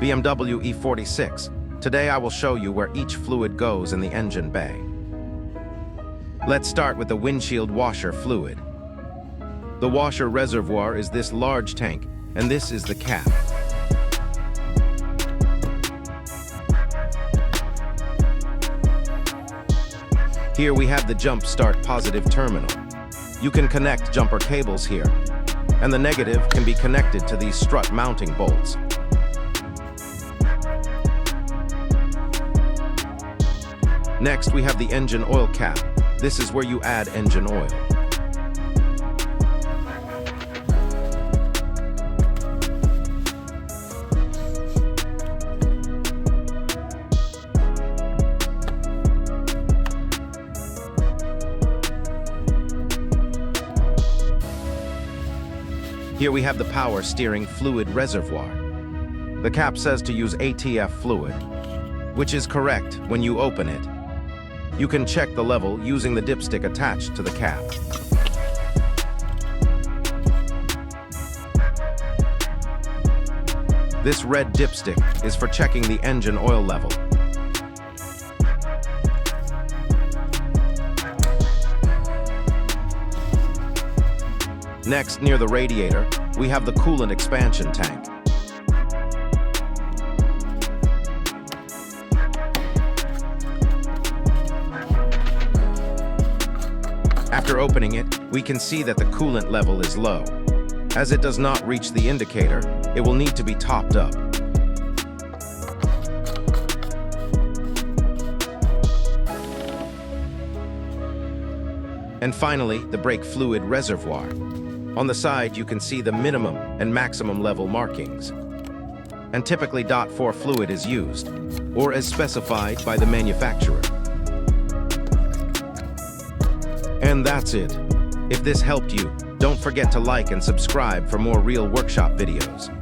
BMW E46. Today I will show you where each fluid goes in the engine bay. Let's start with the windshield washer fluid. The washer reservoir is this large tank, and this is the cap. Here we have the jump start positive terminal. You can connect jumper cables here, and the negative can be connected to these strut mounting bolts. Next, we have the engine oil cap. This is where you add engine oil. Here we have the power steering fluid reservoir. The cap says to use ATF fluid, which is correct when you open it. You can check the level using the dipstick attached to the cap. This red dipstick is for checking the engine oil level. Next, near the radiator, we have the coolant expansion tank. After opening it, we can see that the coolant level is low. As it does not reach the indicator, it will need to be topped up. And finally, the brake fluid reservoir. On the side, you can see the minimum and maximum level markings. And typically .4 fluid is used, or as specified by the manufacturer. And that's it. If this helped you, don't forget to like and subscribe for more real workshop videos.